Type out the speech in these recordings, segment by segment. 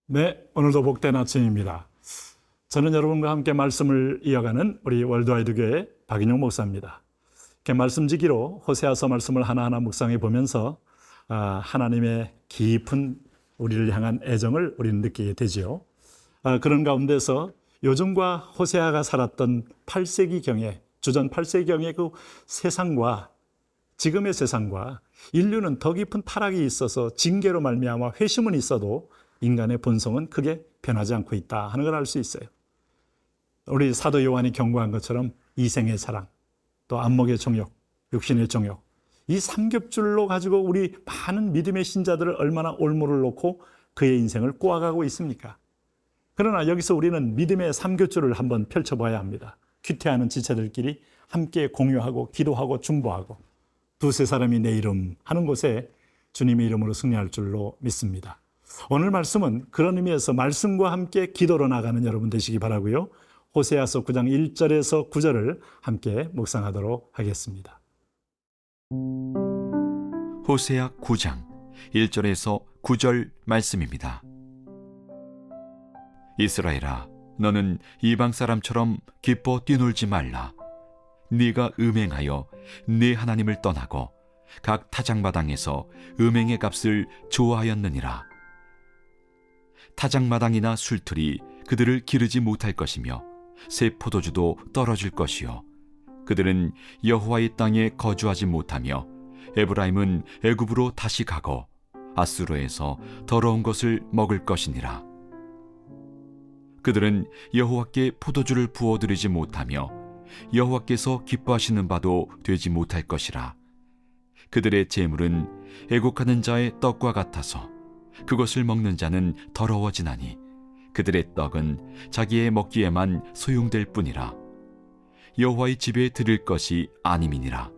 네, 오늘도 복된 아침입니다. 저는 여러분과 함께 말씀을 이어가는 우리 월드와이드 교회 박인용 목사입니다. 이렇게 말씀지기로 호세아서 말씀을 하나하나 묵상해 보면서 하나님의 깊은 우리를 향한 애정을 우리는 느끼게 되지요. 그런 가운데서 요즘과 호세아가 살았던 8세기경에 주전 8세기경의 그 세상과 지금의 세상과 인류는 더 깊은 타락이 있어서 징계로 말미암아 회심은 있어도 인간의 본성은 크게 변하지 않고 있다 하는 걸 알 수 있어요. 우리 사도 요한이 경고한 것처럼 이생의 사랑, 또 안목의 정욕, 육신의 정욕, 이 삼겹줄로 가지고 우리 많은 믿음의 신자들을 얼마나 올무를 놓고 그의 인생을 꼬아가고 있습니까? 그러나 여기서 우리는 믿음의 삼겹줄을 한번 펼쳐봐야 합니다. 큐티하는 지체들끼리 함께 공유하고 기도하고 중보하고 두세 사람이 내 이름 하는 곳에 주님의 이름으로 승리할 줄로 믿습니다. 오늘 말씀은 그런 의미에서 말씀과 함께 기도로 나가는 여러분 되시기 바라고요. 호세아서 9장 1절에서 9절을 함께 묵상하도록 하겠습니다. 호세아 9장 1절에서 9절 말씀입니다. 이스라엘아, 너는 이방 사람처럼 기뻐 뛰놀지 말라. 네가 음행하여 네 하나님을 떠나고 각 타작마당에서 음행의 값을 좋아하였느니라. 타작마당이나 술틀이 그들을 기르지 못할 것이며 새 포도주도 떨어질 것이요 그들은 여호와의 땅에 거주하지 못하며 에브라임은 애굽으로 다시 가고 아수르에서 더러운 것을 먹을 것이니라. 그들은 여호와께 포도주를 부어드리지 못하며 여호와께서 기뻐하시는 바도 되지 못할 것이라. 그들의 재물은 애국하는 자의 떡과 같아서 그것을 먹는 자는 더러워지나니 그들의 떡은 자기의 먹기에만 소용될 뿐이라. 여호와의 집에 드릴 것이 아님이니라.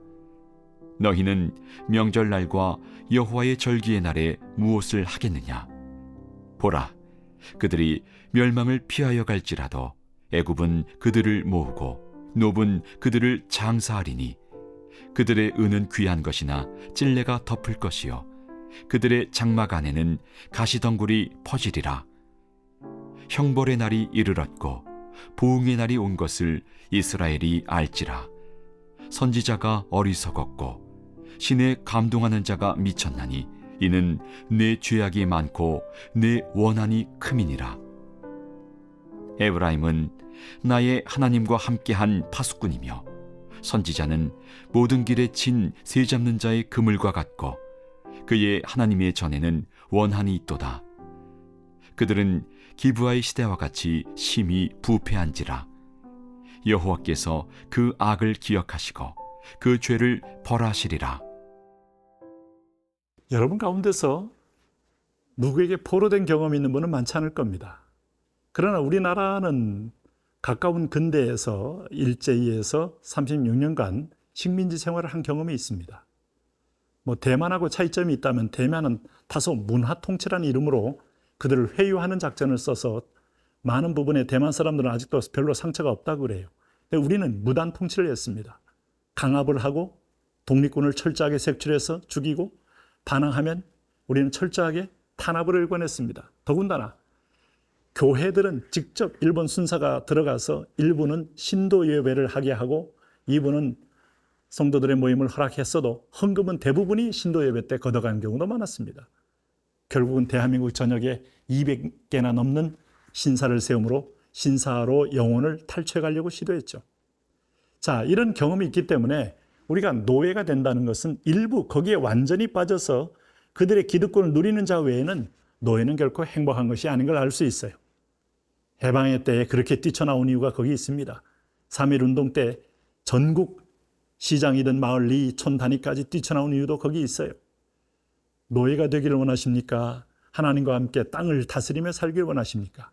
너희는 명절날과 여호와의 절기의 날에 무엇을 하겠느냐? 보라, 그들이 멸망을 피하여 갈지라도 애굽은 그들을 모으고 노브는 그들을 장사하리니 그들의 은은 귀한 것이나 찔레가 덮을 것이요 그들의 장막 안에는 가시덩굴이 퍼지리라. 형벌의 날이 이르렀고 보응의 날이 온 것을 이스라엘이 알지라. 선지자가 어리석었고 신에 감동하는 자가 미쳤나니 이는 내 죄악이 많고 내 원한이 큼이니라. 에브라임은 나의 하나님과 함께한 파수꾼이며 선지자는 모든 길에 친 새 잡는 자의 그물과 같고 그의 하나님의 전에는 원한이 있도다. 그들은 기브아의 시대와 같이 심히 부패한지라. 여호와께서 그 악을 기억하시고 그 죄를 벌하시리라. 여러분 가운데서 누구에게 포로된 경험이 있는 분은 많지 않을 겁니다. 그러나 우리나라는 가까운 근대에서 일제히에서 36년간 식민지 생활을 한 경험이 있습니다. 대만하고 차이점이 있다면 대만은 다소 문화 통치라는 이름으로 그들을 회유하는 작전을 써서 많은 부분에 대만 사람들은 아직도 별로 상처가 없다고 그래요. 근데 우리는 무단 통치를 했습니다. 강압을 하고 독립군을 철저하게 색출해서 죽이고 반항하면 우리는 철저하게 탄압을 일궈냈습니다. 더군다나 교회들은 직접 일본 순사가 들어가서 일부는 신도 예배를 하게 하고 이부는 성도들의 모임을 허락했어도 헌금은 대부분이 신도 예배 때 걷어간 경우도 많았습니다. 결국은 대한민국 전역에 200개나 넘는 신사를 세움으로 신사로 영혼을 탈취해 가려고 시도했죠. 자, 이런 경험이 있기 때문에 우리가 노예가 된다는 것은 일부 거기에 완전히 빠져서 그들의 기득권을 누리는 자 외에는 노예는 결코 행복한 것이 아닌 걸 알 수 있어요. 해방의 때에 그렇게 뛰쳐나온 이유가 거기 있습니다. 3.1운동 때 전국 시장이든 마을, 리, 촌 단위까지 뛰쳐나온 이유도 거기 있어요. 노예가 되기를 원하십니까? 하나님과 함께 땅을 다스리며 살기를 원하십니까?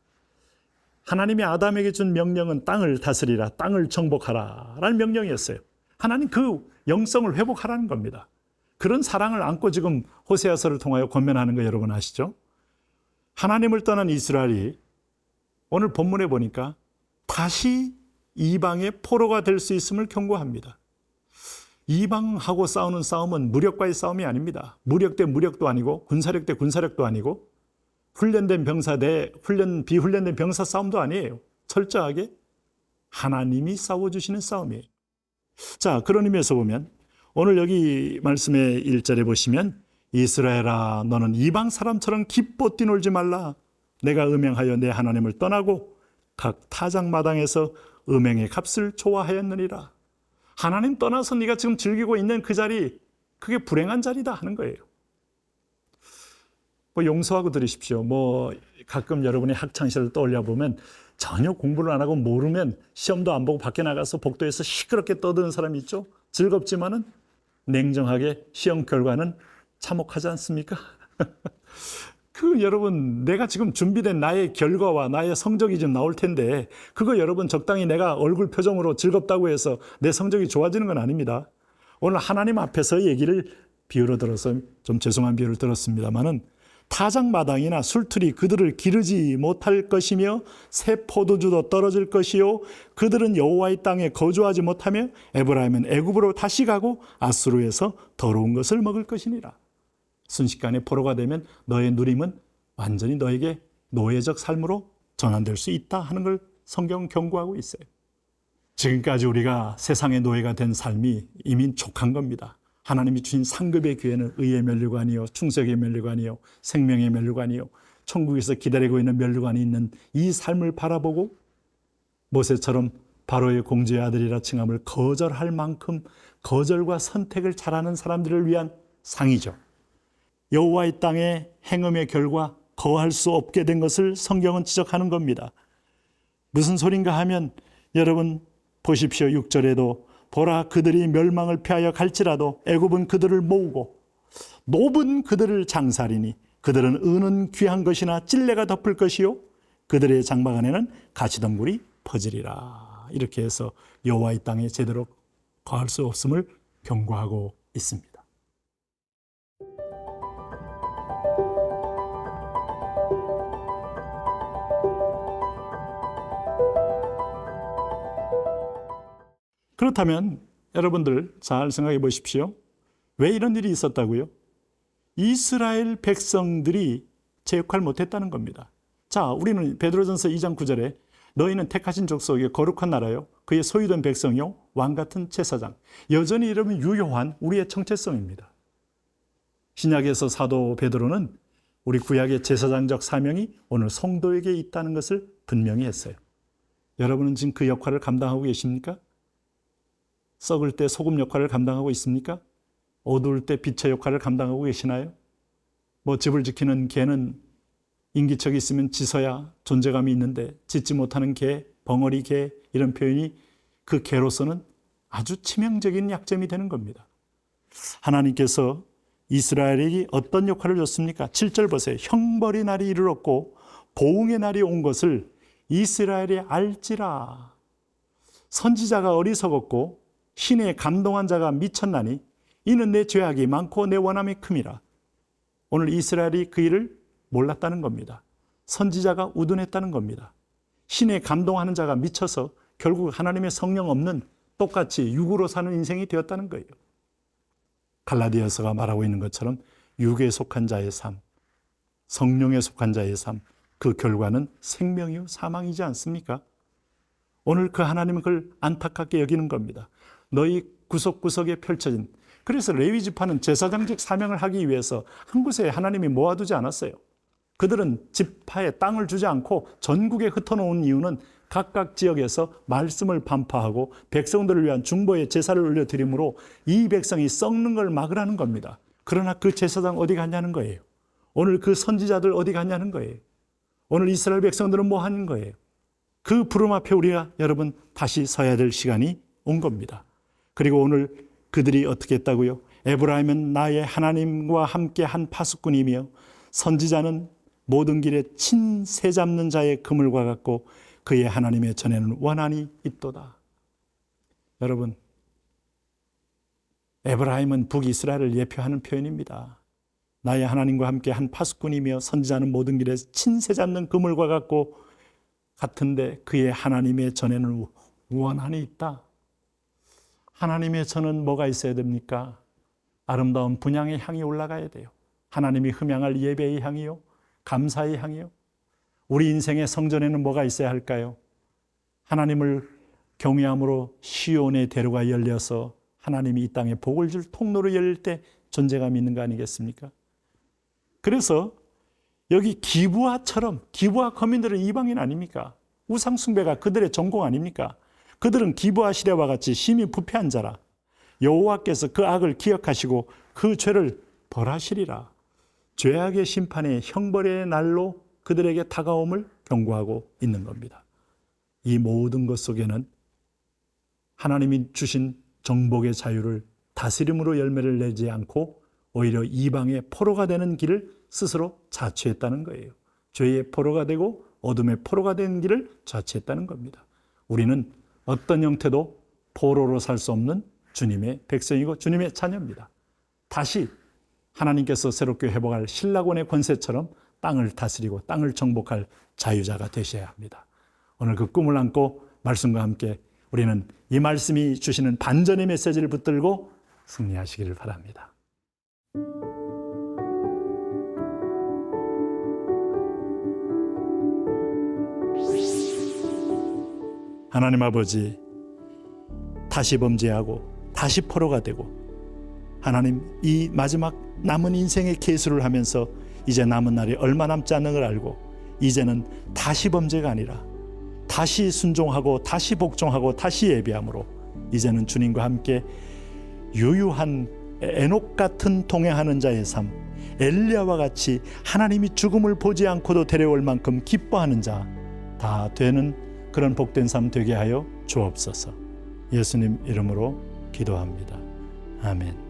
하나님이 아담에게 준 명령은 땅을 다스리라, 땅을 정복하라 라는 명령이었어요. 하나님 그 영성을 회복하라는 겁니다. 그런 사랑을 안고 지금 호세아서를 통하여 권면하는 거 여러분 아시죠? 하나님을 떠난 이스라엘이 오늘 본문에 보니까 다시 이방의 포로가 될 수 있음을 경고합니다. 이방하고 싸우는 싸움은 무력과의 싸움이 아닙니다. 무력 대 무력도 아니고 군사력 대 군사력도 아니고 훈련된 병사 대 비훈련된 병사 싸움도 아니에요. 철저하게 하나님이 싸워주시는 싸움이에요. 자, 그런 의미에서 보면 오늘 여기 말씀의 1절에 보시면 이스라엘아 너는 이방 사람처럼 기뻐 뛰놀지 말라. 내가 음행하여 내 하나님을 떠나고 각 타작마당에서 음행의 값을 좋아하였느니라. 하나님 떠나서 네가 지금 즐기고 있는 그 자리, 그게 불행한 자리다 하는 거예요. 용서하고 들으십시오. 가끔 여러분이 학창시절을 떠올려 보면 전혀 공부를 안 하고 모르면 시험도 안 보고 밖에 나가서 복도에서 시끄럽게 떠드는 사람이 있죠. 즐겁지만은 냉정하게 시험 결과는 참혹하지 않습니까? 여러분, 내가 지금 준비된 나의 결과와 나의 성적이 좀 나올 텐데 그거 여러분 적당히 내가 얼굴 표정으로 즐겁다고 해서 내 성적이 좋아지는 건 아닙니다. 오늘 하나님 앞에서 얘기를 비유로 들어서 좀 죄송한 비유를 들었습니다만은 타작마당이나 술틀이 그들을 기르지 못할 것이며 새 포도주도 떨어질 것이요 그들은 여호와의 땅에 거주하지 못하며 에브라임은 애굽으로 다시 가고 아수르에서 더러운 것을 먹을 것이니라. 순식간에 포로가 되면 너의 누림은 완전히 너에게 노예적 삶으로 전환될 수 있다 하는 걸 성경은 경고하고 있어요. 지금까지 우리가 세상의 노예가 된 삶이 이미 족한 겁니다. 하나님이 주신 상급의 기회는 의의 면류관이요 충성의 면류관이요 생명의 면류관이요 천국에서 기다리고 있는 면류관이 있는 이 삶을 바라보고 모세처럼 바로의 공주의 아들이라 칭함을 거절할 만큼 거절과 선택을 잘하는 사람들을 위한 상이죠. 여호와의 땅에 행음의 결과 거할 수 없게 된 것을 성경은 지적하는 겁니다. 무슨 소린가 하면 여러분 보십시오. 6절에도 보라 그들이 멸망을 피하여 갈지라도 애굽은 그들을 모으고 노은 그들을 장사하리니 그들은 은은 귀한 것이나 찔레가 덮을 것이요 그들의 장막 안에는 가시덩굴이 퍼지리라. 이렇게 해서 여호와의 땅에 제대로 거할 수 없음을 경고하고 있습니다. 그렇다면 여러분들 잘 생각해 보십시오. 왜 이런 일이 있었다고요? 이스라엘 백성들이 제 역할을 못했다는 겁니다. 자, 우리는 베드로전서 2장 9절에 너희는 택하신 족속의 거룩한 나라요 그의 소유된 백성이요 왕같은 제사장. 여전히 이러면 유효한 우리의 정체성입니다. 신약에서 사도 베드로는 우리 구약의 제사장적 사명이 오늘 성도에게 있다는 것을 분명히 했어요. 여러분은 지금 그 역할을 감당하고 계십니까? 썩을 때 소금 역할을 감당하고 있습니까? 어두울 때 빛의 역할을 감당하고 계시나요? 집을 지키는 개는 인기척이 있으면 짖어야 존재감이 있는데 짖지 못하는 개, 벙어리 개 이런 표현이 그 개로서는 아주 치명적인 약점이 되는 겁니다. 하나님께서 이스라엘에게 어떤 역할을 줬습니까? 7절 보세요. 형벌의 날이 이르렀고 보응의 날이 온 것을 이스라엘이 알지라. 선지자가 어리석었고 신에 감동한 자가 미쳤나니 이는 내 죄악이 많고 내 원함이 큼이라. 오늘 이스라엘이 그 일을 몰랐다는 겁니다. 선지자가 우둔했다는 겁니다. 신에 감동하는 자가 미쳐서 결국 하나님의 성령 없는 똑같이 육으로 사는 인생이 되었다는 거예요. 갈라디아서가 말하고 있는 것처럼 육에 속한 자의 삶, 성령에 속한 자의 삶, 그 결과는 생명이요 사망이지 않습니까? 오늘 그 하나님은 그걸 안타깝게 여기는 겁니다. 너희 구석구석에 펼쳐진, 그래서 레위 지파는 제사장직 사명을 하기 위해서 한 곳에 하나님이 모아두지 않았어요. 그들은 지파에 땅을 주지 않고 전국에 흩어놓은 이유는 각각 지역에서 말씀을 반파하고 백성들을 위한 중보의 제사를 올려드림으로 이 백성이 썩는 걸 막으라는 겁니다. 그러나 그 제사장 어디 갔냐는 거예요. 오늘 그 선지자들 어디 갔냐는 거예요. 오늘 이스라엘 백성들은 뭐 하는 거예요. 그 부름 앞에 우리가 여러분 다시 서야 될 시간이 온 겁니다. 그리고 오늘 그들이 어떻게 했다고요? 에브라임은 나의 하나님과 함께 한 파수꾼이며 선지자는 모든 길에 친새 잡는 자의 그물과 같고 그의 하나님의 전에는 원한이 있도다. 여러분, 에브라임은 북이스라엘을 예표하는 표현입니다. 나의 하나님과 함께 한 파수꾼이며 선지자는 모든 길에 친새 잡는 그물과 같고 같은데 그의 하나님의 전에는 원한이 있다. 하나님의 전은 뭐가 있어야 됩니까? 아름다운 분향의 향이 올라가야 돼요. 하나님이 흠향할 예배의 향이요, 감사히 향해요. 우리 인생의 성전에는 뭐가 있어야 할까요? 하나님을 경외함으로 시온의 대로가 열려서 하나님이 이 땅에 복을 줄 통로로 열릴 때 존재감이 있는 거 아니겠습니까? 그래서 여기 기브아처럼, 기브아 거민들은 이방인 아닙니까? 우상 숭배가 그들의 전공 아닙니까? 그들은 기브아 시대와 같이 심히 부패한 자라. 여호와께서 그 악을 기억하시고 그 죄를 벌하시리라. 죄악의 심판의 형벌의 날로 그들에게 다가옴을 경고하고 있는 겁니다. 이 모든 것 속에는 하나님이 주신 정복의 자유를 다스림으로 열매를 내지 않고 오히려 이방의 포로가 되는 길을 스스로 자취했다는 거예요. 죄의 포로가 되고 어둠의 포로가 되는 길을 자취했다는 겁니다. 우리는 어떤 형태도 포로로 살 수 없는 주님의 백성이고 주님의 자녀입니다. 다시 하나님께서 새롭게 회복할 신라곤의 권세처럼 땅을 다스리고 땅을 정복할 자유자가 되셔야 합니다. 오늘 그 꿈을 안고 말씀과 함께 우리는 이 말씀이 주시는 반전의 메시지를 붙들고 승리하시기를 바랍니다. 하나님 아버지, 다시 범죄하고 다시 포로가 되고 하나님 이 마지막 남은 인생의 계수를 하면서 이제 남은 날이 얼마 남지 않는 걸 알고 이제는 다시 범죄가 아니라 다시 순종하고 다시 복종하고 다시 예비함으로 이제는 주님과 함께 유유한 에녹 같은 동행하는 자의 삶, 엘리야와 같이 하나님이 죽음을 보지 않고도 데려올 만큼 기뻐하는 자 다 되는 그런 복된 삶 되게 하여 주옵소서. 예수님 이름으로 기도합니다. 아멘.